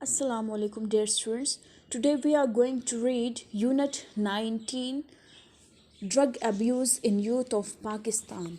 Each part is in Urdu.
Assalamu alaikum, dear students. Today we are going to read Unit 19 Drug Abuse in Youth of Pakistan.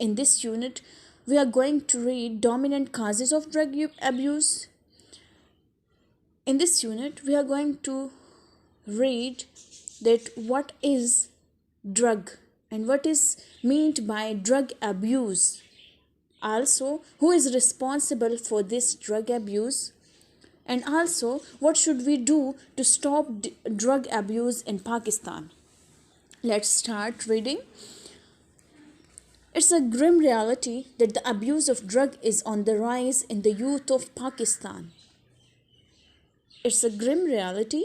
In this unit, we are going to read dominant causes of drug abuse. In this unit, we are going to read that what is drug and what is meant by drug abuse. Also, who is responsible for this drug abuse? And also, what should we do to stop drug abuse in Pakistan? Let's start reading. It's a grim reality that the abuse of drug is on the rise in the youth of Pakistan. It's a grim reality.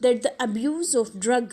that the abuse of drug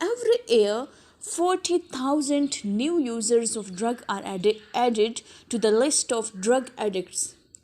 Every year 40,000 new users of drug are added to the list of drug addicts.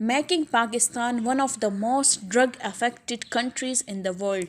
making Pakistan one of the most drug affected countries in the world.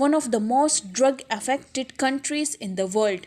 one of the most drug affected countries in the world.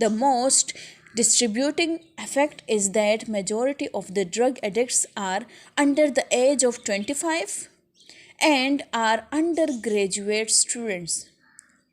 The most distributing effect is that majority of the drug addicts are under the age of 25 and are undergraduate students.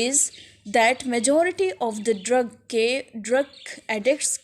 is that majority of the drug addicts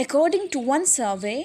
According to one survey,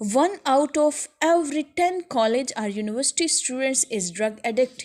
1 out of every 10 college or university students is drug addict.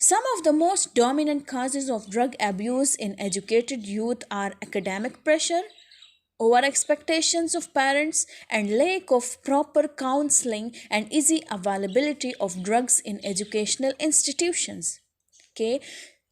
Some of the most dominant causes of drug abuse in educated youth are academic pressure, over expectations of parents, and lack of proper counseling and easy availability of drugs in educational institutions. Okay,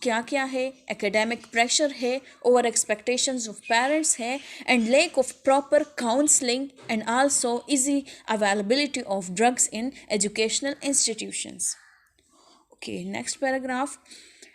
کیا کیا ہے، ایکیڈیمک پریشر ہے، اوور ایکسپیکٹیشنز آف پیرنٹس ہے، and lack of proper counselling and also easy availability of drugs in educational institutions. Okay, next paragraph.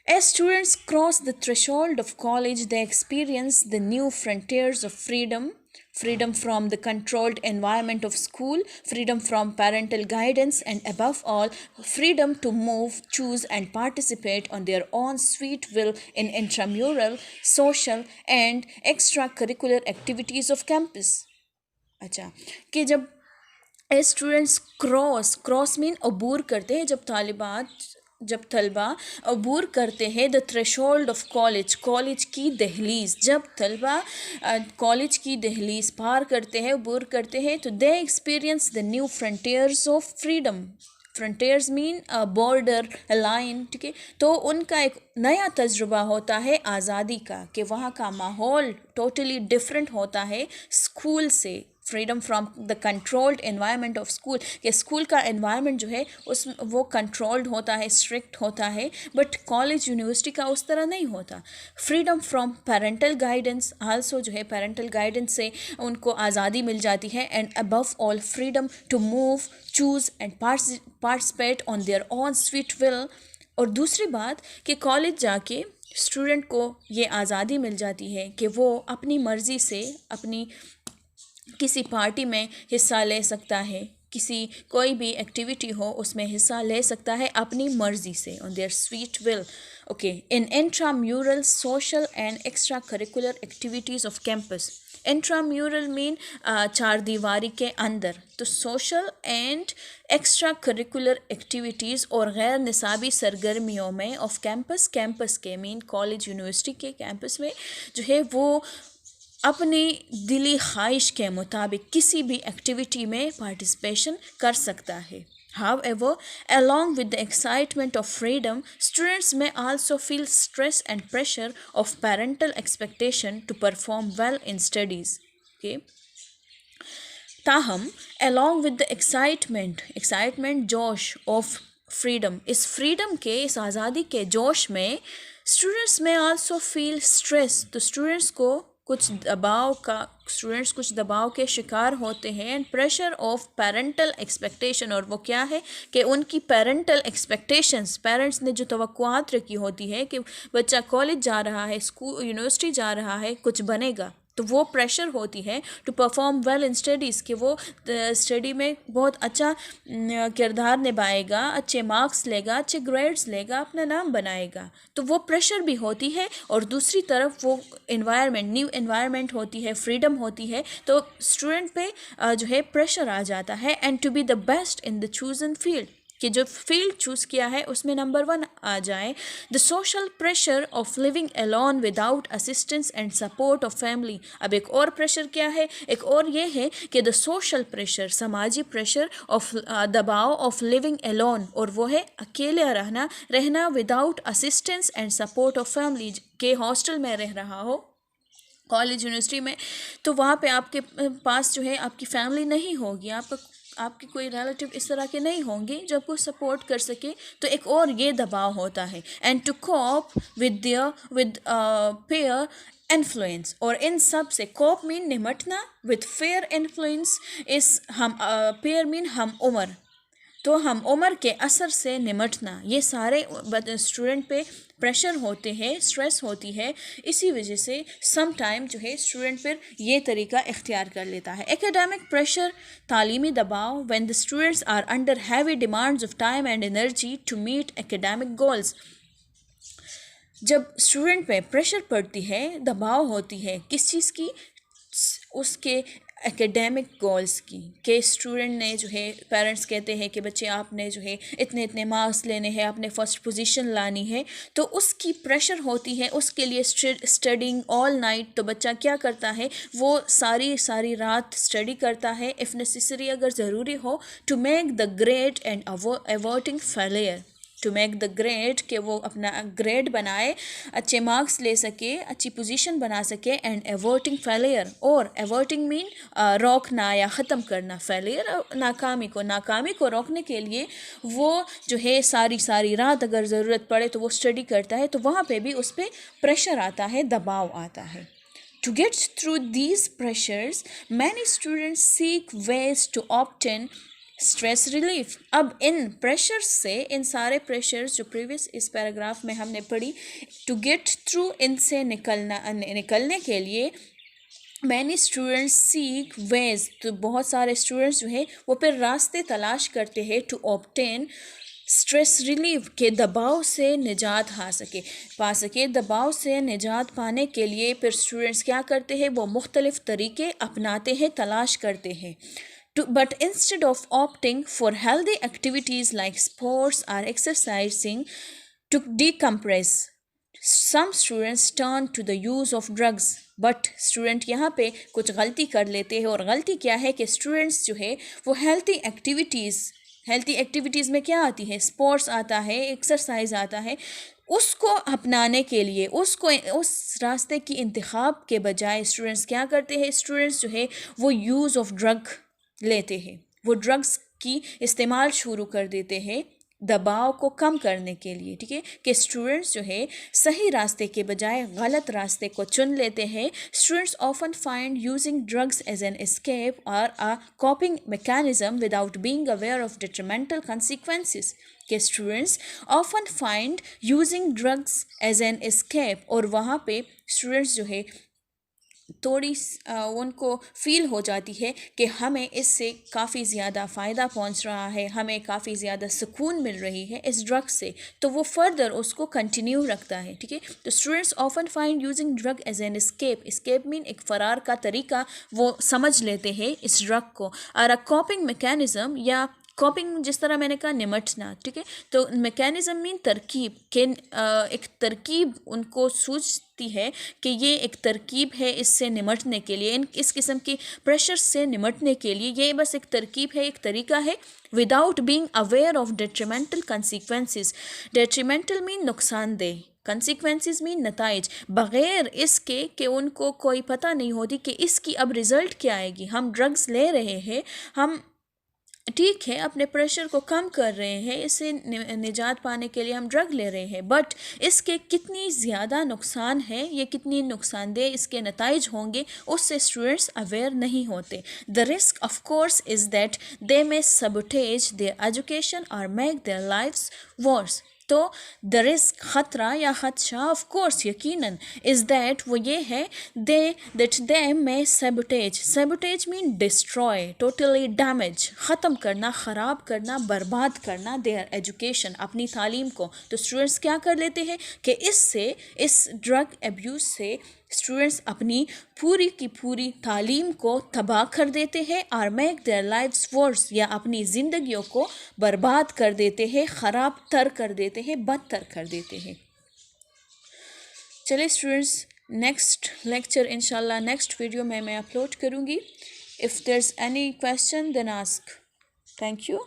As students cross the threshold of college, they experience the new frontiers of freedom. Freedom from the controlled environment of school, freedom from parental guidance, and above all, freedom to move, choose, and participate on their own sweet will in intramural, social, and extracurricular activities of campus. اچھا کہ جب اسٹوڈنٹس کراس مین عبور کرتے ہیں، جب طلبہ عبور کرتے ہیں دا تھریشولڈ آف کالج کی دہلیز، جب طلبہ کالج کی دہلیز پار کرتے ہیں، عبور کرتے ہیں، تو the experience the new frontiers of freedom. Frontiers مین بارڈر لائن، ٹھیک ہے. تو ان کا ایک نیا تجربہ ہوتا ہے آزادی کا، کہ وہاں کا ماحول ٹوٹلی ڈفرینٹ ہوتا ہے اسکول سے. Freedom from the controlled environment of school, کہ اسکول کا انوائرمنٹ جو ہے وہ کنٹرولڈ ہوتا ہے، اسٹرکٹ ہوتا ہے، بٹ کالج یونیورسٹی کا اس طرح نہیں ہوتا. Freedom from parental guidance, also جو ہے پیرنٹل گائیڈنس سے ان کو آزادی مل جاتی ہے، and above all freedom to move, choose and participate on their own sweet will. اور دوسری بات کہ کالج جا کے اسٹوڈنٹ کو یہ آزادی مل جاتی ہے کہ وہ اپنی مرضی سے اپنی کسی پارٹی میں حصہ لے سکتا ہے، کوئی بھی ایکٹیویٹی ہو اس میں حصہ لے سکتا ہے اپنی مرضی سے، on their sweet will. Okay, in intramural social and extracurricular activities off campus. Intramural مین چار دیواری کے اندر، تو social and extracurricular activities اور غیر نصابی سرگرمیوں میں آف کیمپس کے مین کالج یونیورسٹی کے کیمپس میں جو ہے وہ اپنی دلی خواہش کے مطابق کسی بھی ایکٹیویٹی میں پارٹیسپیشن کر سکتا ہے. However, along with the excitement of freedom, students may also feel stress and pressure of parental expectation to perform well in studies. Okay. تاہم along with the excitement جوش of freedom، اس freedom کے، اس آزادی کے جوش میں students may also feel stress، تو اسٹوڈنٹس کچھ دباؤ کے شکار ہوتے ہیں، and pressure of parental expectation, اور وہ کیا ہے کہ ان کی پیرنٹل ایکسپیکٹیشنس، پیرنٹس نے جو توقعات رکھی ہوتی ہے کہ بچہ کالج جا رہا ہے، اسکول یونیورسٹی جا رہا ہے، کچھ بنے گا، تو وہ پریشر ہوتی ہے to perform well in studies, کہ وہ اسٹڈی میں بہت اچھا کردار نبھائے گا، اچھے مارکس لے گا، اچھے گریڈس لے گا، اپنا نام بنائے گا. تو وہ پریشر بھی ہوتی ہے، اور دوسری طرف وہ نیو انوائرمنٹ ہوتی ہے، فریڈم ہوتی ہے، تو اسٹوڈنٹ پہ جو ہے پریشر آ جاتا ہے. And to be the best in the chosen field, کہ جو فیلڈ چوز کیا ہے اس میں نمبر 1 آ جائے. The social pressure of living alone without assistance and support of family. اب ایک اور پریشر کیا ہے، ایک اور یہ ہے کہ دا سوشل پریشر، سماجی پریشر آف دباؤ آف لیونگ alone، اور وہ ہے اکیلے رہنا without assistance and support of family, کہ ہاسٹل میں رہ رہا ہو کالج یونیورسٹی میں، تو وہاں پہ آپ کے پاس جو ہے آپ کی فیملی نہیں ہوگی، آپ کے کوئی ریلیٹیو اس طرح کے نہیں ہوں گے جو آپ کو سپورٹ کر سکے، تو ایک اور یہ دباؤ ہوتا ہے. And to cope with peer influence, اور ان سب سے کوپ مین نمٹنا، ود فیئر انفلوئنس اس پیئر مین ہم عمر، تو ہم عمر کے اثر سے نمٹنا، یہ سارے اسٹوڈنٹ پہ پریشر ہوتے ہیں، اسٹریس ہوتی ہے. اسی وجہ سے سم ٹائم جو ہے اسٹوڈنٹ پھر یہ طریقہ اختیار کر لیتا ہے. ایکیڈیمک پریشر، تعلیمی دباؤ، when the students are under heavy demands of time and energy to meet academic goals. جب اسٹوڈنٹ پہ پریشر پڑتی ہے، دباؤ ہوتی ہے کس چیز کی، اس کے ایکیڈیمک گولز کی، کہ اسٹوڈنٹ نے جو ہے پیرنٹس کہتے ہیں کہ بچے آپ نے جو ہے اتنے مارکس لینے ہیں، آپ نے فرسٹ پوزیشن لانی ہے، تو اس کی پریشر ہوتی ہے اس کے لیے اسٹڈنگ آل نائٹ. تو بچہ کیا کرتا ہے، وہ ساری رات اسٹڈی کرتا ہے، اف نیسیسری اگر ضروری ہو، to make the grade and averting failure. To make the grade کہ وہ اپنا گریڈ بنائے, اچھے مارکس لے سکے, اچھی پوزیشن بنا سکے, اینڈ ایورٹنگ فیلئر, اور ایورٹنگ مین روکنا یا ختم کرنا, فیلئر ناکامی کو روکنے کے لیے وہ جو ہے ساری رات اگر ضرورت پڑے تو وہ اسٹڈی کرتا ہے, تو وہاں پہ بھی اس پہ پریشر آتا ہے, دباؤ آتا ہے. To get through these pressures, many students seek ways to obtain stress relief. اب ان پریشرس سے, ان سارے پریشرس جو پریویس اس پیراگراف میں ہم نے پڑھی, ٹو گیٹ تھرو, ان سے نکلنے کے لیے مینی اسٹوڈنٹس سیک ویز, تو بہت سارے اسٹوڈنٹس جو ہے وہ پھر راستے تلاش کرتے ہیں, ٹو آبٹین اسٹریس ریلیف, کے دباؤ سے نجات پا سکے. دباؤ سے نجات پانے کے لیے پھر اسٹوڈنٹس کیا کرتے ہیں, وہ مختلف طریقے اپناتے ہیں, تلاش کرتے ہیں. But instead of opting for healthy activities like sports or exercising to decompress, some students turn to the use of drugs. But student یہاں پہ کچھ غلطی کر لیتے ہیں, اور غلطی کیا ہے کہ اسٹوڈنٹس جو ہے وہ ہیلتھی ایکٹیویٹیز میں کیا آتی ہے, اسپورٹس آتا ہے, ایکسرسائز آتا ہے, اس کو اپنانے کے لیے, اس راستے کی انتخاب کے بجائے اسٹوڈنٹس کیا کرتے ہیں, اسٹوڈنٹس جو ہے وہ یوز آف ڈرگ لیتے ہیں, وہ ڈرگس کی استعمال شروع کر دیتے ہیں دباؤ کو کم کرنے کے لیے. ٹھیک ہے, کہ اسٹوڈنٹس جو ہے صحیح راستے کے بجائے غلط راستے کو چن لیتے ہیں. Students often find using drugs as an escape اور a coping mechanism without being aware of detrimental consequences. کہ students often find using drugs as an escape, اور وہاں پہ اسٹوڈنٹس جو ہے تھوڑی ان کو فیل ہو جاتی ہے کہ ہمیں اس سے کافی زیادہ فائدہ پہنچ رہا ہے, ہمیں کافی زیادہ سکون مل رہی ہے اس ڈرگ سے, تو وہ فردر اس کو کنٹینیو رکھتا ہے. ٹھیک ہے, تو students often find using drug as an escape مین ایک فرار کا طریقہ وہ سمجھ لیتے ہیں اس ڈرگ کو, اور کوپنگ میکینزم, یا کوپنگ جس طرح میں نے کہا نمٹنا. ٹھیک ہے, تو میکینزم مین ترکیب, کہ ایک ترکیب ان کو سوچتی ہے کہ یہ ایک ترکیب ہے اس سے نمٹنے کے لیے, اس قسم کی پریشر سے نمٹنے کے لیے یہ بس ایک ترکیب ہے, ایک طریقہ ہے. Without being aware of detrimental consequences, detrimental مین نقصان دہ, کنسیکوینسز مین نتائج, بغیر اس کے کہ ان کو کوئی پتہ نہیں ہوتی کہ اس کی اب رزلٹ کیا آئے گی. ہم ڈرگس لے رہے ہیں, ہم ٹھیک ہے اپنے پریشر کو کم کر رہے ہیں, اس سے نجات پانے کے لیے ہم ڈرگ لے رہے ہیں, بٹ اس کے کتنی زیادہ نقصان ہے, یہ کتنی نقصان دہ اس کے نتائج ہوں گے, اس سے اسٹوڈنٹس اویئر نہیں ہوتے. The risk of course is that they میں sabotage their education or make their lives worse. تو دا رسک, خطرہ یا خدشہ, آف کورس یقیناً, از دیٹ وہ یہ ہے, دے میں سیبوٹیج مین ڈسٹروائے, ٹوٹلی ڈیمیج, ختم کرنا, خراب کرنا, برباد کرنا دیئر ایجوکیشن, اپنی تعلیم کو. تو اسٹوڈنٹس کیا کر لیتے ہیں کہ اس ڈرگ ایبیوز سے اسٹوڈنٹس اپنی پوری کی پوری تعلیم کو تباہ کر دیتے ہیں, اور میک دیئر لائفس ورس, یا اپنی زندگیوں کو برباد کر دیتے ہیں, خراب تر کر دیتے ہیں, بدتر کر دیتے ہیں. چلے اسٹوڈنٹس, نیکسٹ لیکچر انشاءاللہ نیکسٹ ویڈیو میں اپلوڈ کروں گی. If there is any question then ask. Thank you.